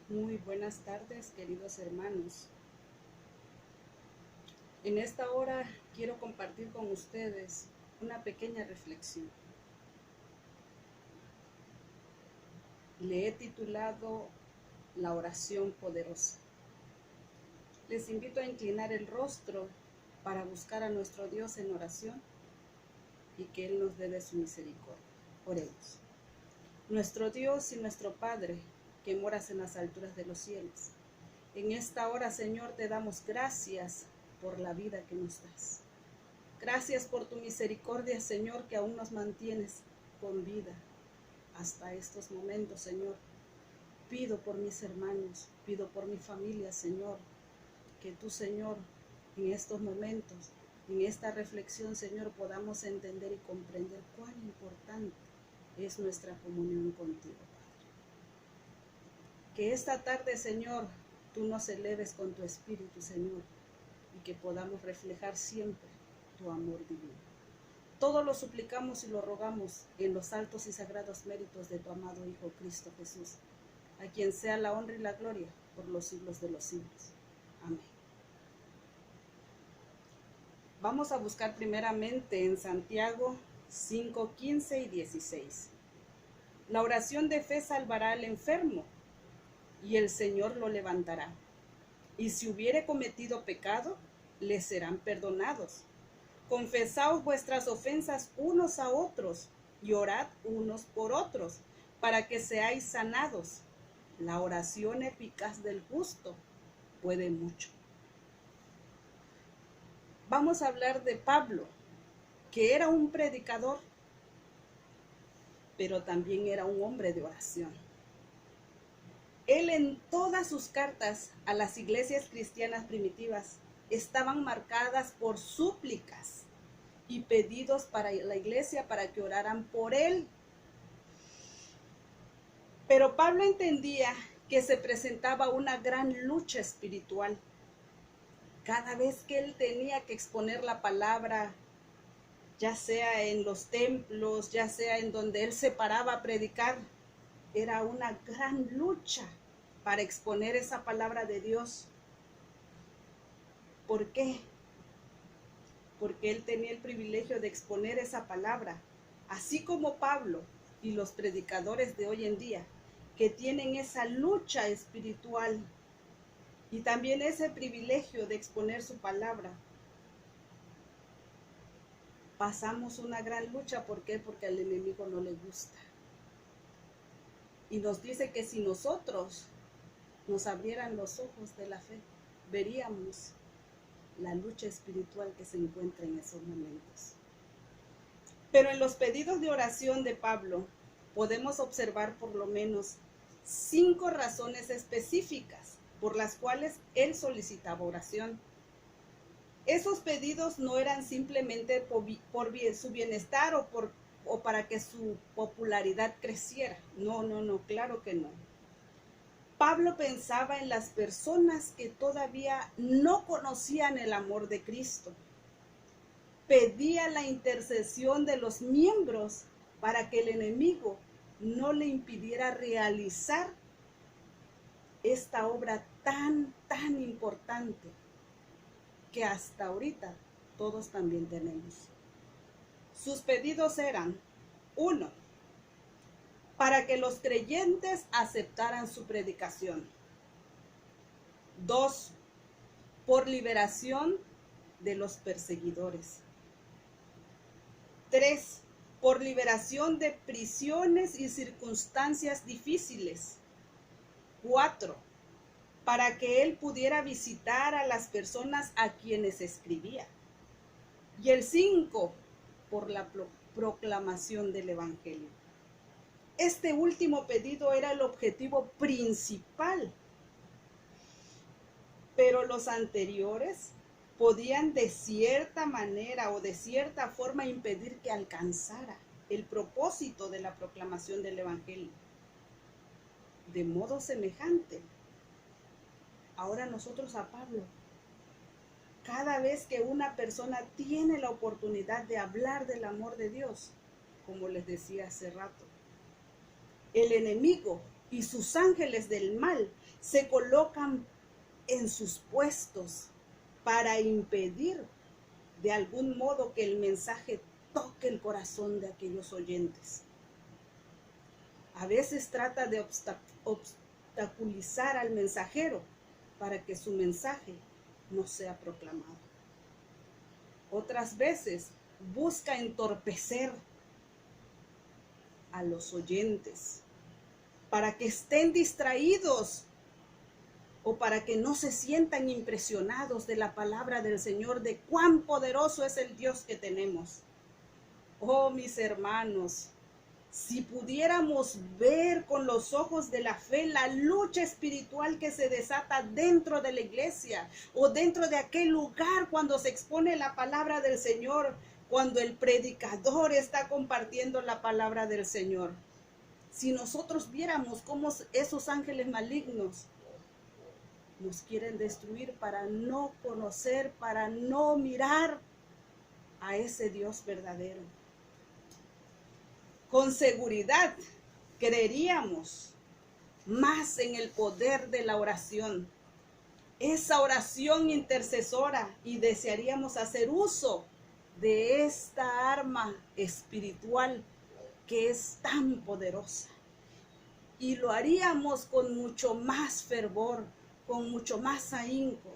Muy buenas tardes, queridos hermanos. En esta hora quiero compartir con ustedes una pequeña reflexión. Le he titulado La oración poderosa. Les invito a inclinar el rostro para buscar a nuestro Dios en oración y que Él nos dé de su misericordia. Oremos. Nuestro Dios y nuestro Padre, que moras en las alturas de los cielos, en esta hora, Señor, te damos gracias por la vida que nos das. Gracias por tu misericordia, Señor, que aún nos mantienes con vida hasta estos momentos, Señor. Pido por mis hermanos, pido por mi familia, Señor, que tú, Señor, en estos momentos, en esta reflexión, Señor, podamos entender y comprender cuán importante es nuestra comunión contigo, Padre. Que esta tarde, Señor, tú nos eleves con tu Espíritu, Señor, y que podamos reflejar siempre tu amor divino. Todo lo suplicamos y lo rogamos en los altos y sagrados méritos de tu amado Hijo Cristo Jesús, a quien sea la honra y la gloria por los siglos de los siglos. Amén. Vamos a buscar primeramente en Santiago 5, 15 y 16. La oración de fe salvará al enfermo, y el Señor lo levantará. Y si hubiere cometido pecado, le serán perdonados. Confesaos vuestras ofensas unos a otros y orad unos por otros, para que seáis sanados. La oración eficaz del justo puede mucho. Vamos a hablar de Pablo, que era un predicador, pero también era un hombre de oración. Él en todas sus cartas a las iglesias cristianas primitivas estaban marcadas por súplicas y pedidos para la iglesia para que oraran por él. Pero Pablo entendía que se presentaba una gran lucha espiritual. Cada vez que él tenía que exponer la palabra, ya sea en los templos, ya sea en donde él se paraba a predicar, era una gran lucha para exponer esa palabra de Dios. ¿Por qué? Porque él tenía el privilegio de exponer esa palabra, así como Pablo y los predicadores de hoy en día, que tienen esa lucha espiritual y también ese privilegio de exponer su palabra. Pasamos una gran lucha, ¿por qué? Porque al enemigo no le gusta. Y nos dice que si nosotros nos abrieran los ojos de la fe, veríamos la lucha espiritual que se encuentra en esos momentos. Pero en los pedidos de oración de Pablo podemos observar por lo menos 5 razones específicas por las cuales él solicitaba oración. Esos pedidos no eran simplemente por su bienestar o para que su popularidad creciera. No, claro que no. Pablo pensaba en las personas que todavía no conocían el amor de Cristo. Pedía la intercesión de los miembros para que el enemigo no le impidiera realizar esta obra tan importante que hasta ahorita todos también tenemos. Sus pedidos eran: 1, para que los creyentes aceptaran su predicación. 2, por liberación de los perseguidores. 3, por liberación de prisiones y circunstancias difíciles. 4, para que él pudiera visitar a las personas a quienes escribía. Y el 5, por la proclamación del Evangelio. Este último pedido era el objetivo principal, pero los anteriores podían de cierta manera o de cierta forma impedir que alcanzara el propósito de la proclamación del Evangelio. De modo semejante, ahora nosotros a Pablo, cada vez que una persona tiene la oportunidad de hablar del amor de Dios, como les decía hace rato, el enemigo y sus ángeles del mal se colocan en sus puestos para impedir de algún modo que el mensaje toque el corazón de aquellos oyentes. A veces trata de obstaculizar al mensajero para que su mensaje no sea proclamado. Otras veces busca entorpecer a los oyentes para que estén distraídos o para que no se sientan impresionados de la palabra del Señor, de cuán poderoso es el Dios que tenemos. Oh, mis hermanos, si pudiéramos ver con los ojos de la fe la lucha espiritual que se desata dentro de la iglesia o dentro de aquel lugar cuando se expone la palabra del Señor, cuando el predicador está compartiendo la palabra del Señor. Si nosotros viéramos cómo esos ángeles malignos nos quieren destruir para no conocer, para no mirar a ese Dios verdadero. Con seguridad creeríamos más en el poder de la oración, esa oración intercesora, y desearíamos hacer uso de esta arma espiritual que es tan poderosa. Y lo haríamos con mucho más fervor, con mucho más ahínco.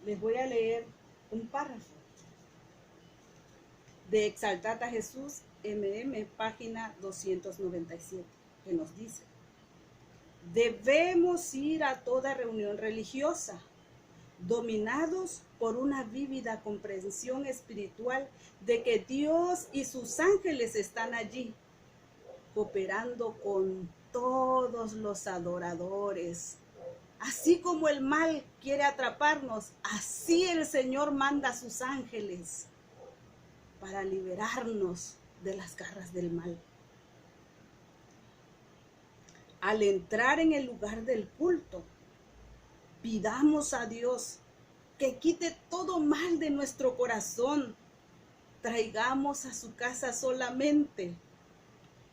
Les voy a leer un párrafo de Exaltad a Jesús, página 297, que nos dice: debemos ir a toda reunión religiosa, dominados por una vívida comprensión espiritual de que Dios y sus ángeles están allí, cooperando con todos los adoradores. Así como el mal quiere atraparnos, así el Señor manda a sus ángeles para liberarnos de las garras del mal. Al entrar en el lugar del culto, pidamos a Dios que quite todo mal de nuestro corazón. Traigamos a su casa solamente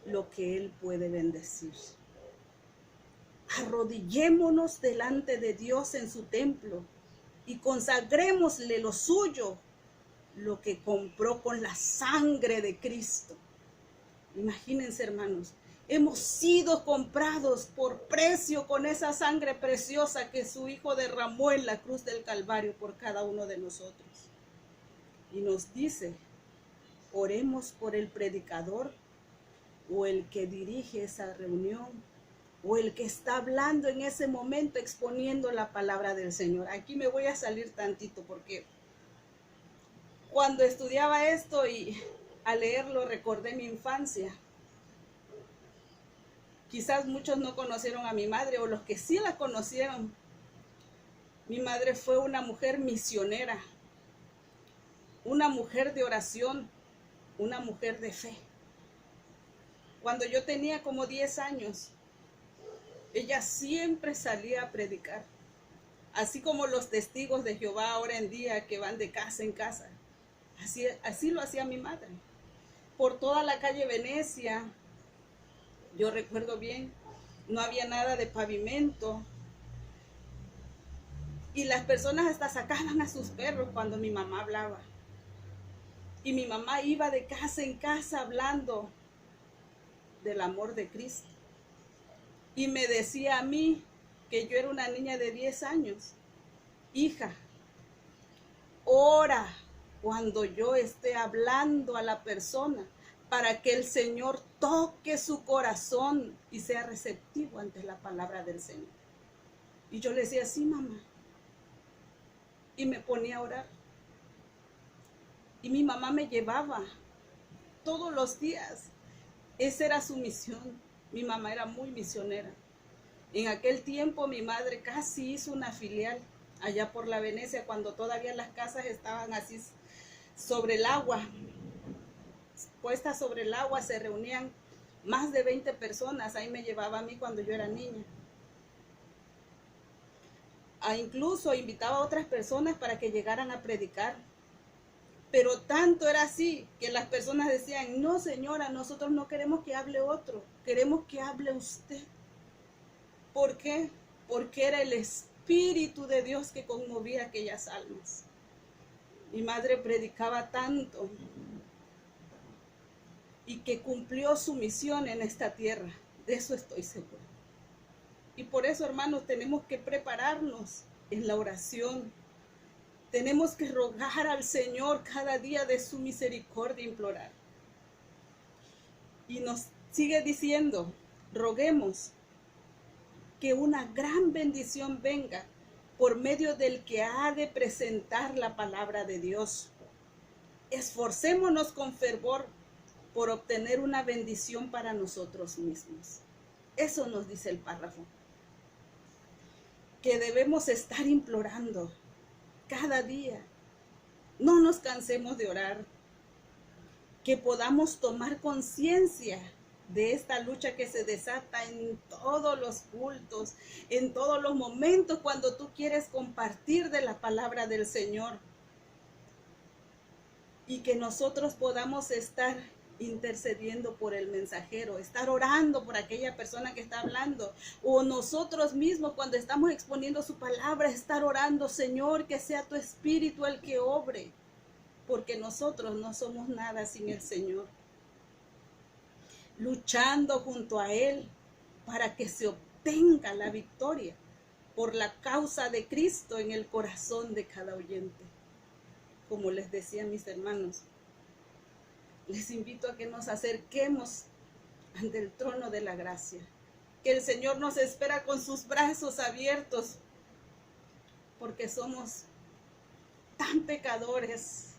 lo que Él puede bendecir. Arrodillémonos delante de Dios en su templo y consagrémosle lo suyo, lo que compró con la sangre de Cristo. Imagínense, hermanos, hemos sido comprados por precio con esa sangre preciosa que su Hijo derramó en la cruz del Calvario por cada uno de nosotros. Y nos dice, oremos por el predicador o el que dirige esa reunión o el que está hablando en ese momento exponiendo la palabra del Señor. Aquí me voy a salir tantito porque cuando estudiaba esto y al leerlo recordé mi infancia. Quizás muchos no conocieron a mi madre, o los que sí la conocieron. Mi madre fue una mujer misionera, una mujer de oración, una mujer de fe. Cuando yo tenía como 10 años, ella siempre salía a predicar, así como los testigos de Jehová ahora en día que van de casa en casa. Así lo hacía mi madre. Por toda la calle Venecia, yo recuerdo bien, no había nada de pavimento. Y las personas hasta sacaban a sus perros cuando mi mamá hablaba. Y mi mamá iba de casa en casa hablando del amor de Cristo. Y me decía a mí, que yo era una niña de 10 años, hija, ora cuando yo esté hablando a la persona para que el Señor toque su corazón y sea receptivo ante la palabra del Señor. Y yo le decía, sí, mamá. Y me ponía a orar. Y mi mamá me llevaba todos los días. Esa era su misión. Mi mamá era muy misionera. En aquel tiempo mi madre casi hizo una filial allá por la Venecia, cuando todavía las casas estaban así sobre el agua. Puestas sobre el agua, se reunían más de 20 personas. Ahí me llevaba a mí cuando yo era niña. Incluso invitaba a otras personas para que llegaran a predicar. Pero tanto era así que las personas decían, no señora, nosotros no queremos que hable otro, queremos que hable usted. ¿Por qué? Porque era el Espíritu de Dios que conmovía aquellas almas. Mi madre predicaba tanto y que cumplió su misión en esta tierra. De eso estoy segura. Y por eso, hermanos, tenemos que prepararnos en la oración. Tenemos que rogar al Señor cada día de su misericordia, implorar. Y nos sigue diciendo, roguemos que una gran bendición venga por medio del que ha de presentar la palabra de Dios. Esforcémonos con fervor por obtener una bendición para nosotros mismos. Eso nos dice el párrafo. Que debemos estar implorando cada día. No nos cansemos de orar. Que podamos tomar conciencia de esta lucha que se desata en todos los cultos, en todos los momentos cuando tú quieres compartir de la palabra del Señor. Y que nosotros podamos estar intercediendo por el mensajero, estar orando por aquella persona que está hablando, o nosotros mismos cuando estamos exponiendo su palabra, estar orando, Señor, que sea tu Espíritu el que obre, porque nosotros no somos nada sin el Señor. Luchando junto a Él para que se obtenga la victoria por la causa de Cristo en el corazón de cada oyente. Como les decía a mis hermanos, les invito a que nos acerquemos ante el trono de la gracia, que el Señor nos espera con sus brazos abiertos, porque somos tan pecadores.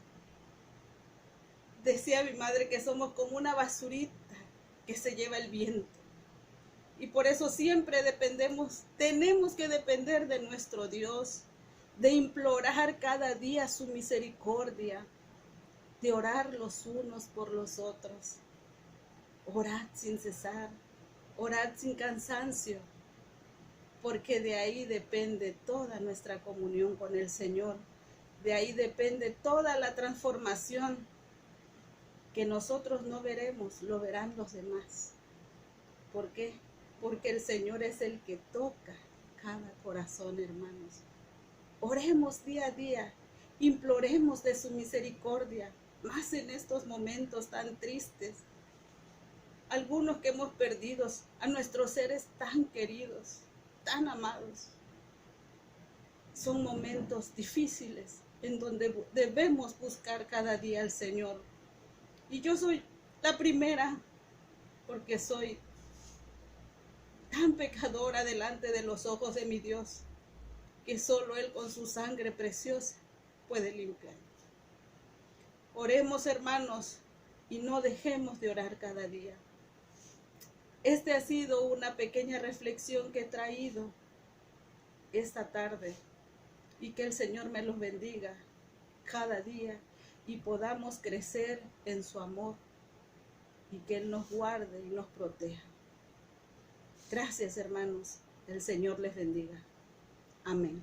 Decía mi madre que somos como una basurita que se lleva el viento. Y por eso siempre tenemos que depender de nuestro Dios, de implorar cada día su misericordia, de orar los unos por los otros. Orad sin cesar, orad sin cansancio, porque de ahí depende toda nuestra comunión con el Señor. De ahí depende toda la transformación que nosotros no veremos, lo verán los demás. ¿Por qué? Porque el Señor es el que toca cada corazón, hermanos. Oremos día a día, imploremos de su misericordia, más en estos momentos tan tristes. Algunos que hemos perdido a nuestros seres tan queridos, tan amados. Son momentos difíciles en donde debemos buscar cada día al Señor. Y yo soy la primera, porque soy tan pecadora delante de los ojos de mi Dios, que solo Él con su sangre preciosa puede limpiar. Oremos, hermanos, y no dejemos de orar cada día. Este ha sido una pequeña reflexión que he traído esta tarde, y que el Señor me los bendiga cada día y podamos crecer en su amor, y que Él nos guarde y nos proteja. Gracias, hermanos. El Señor les bendiga. Amén.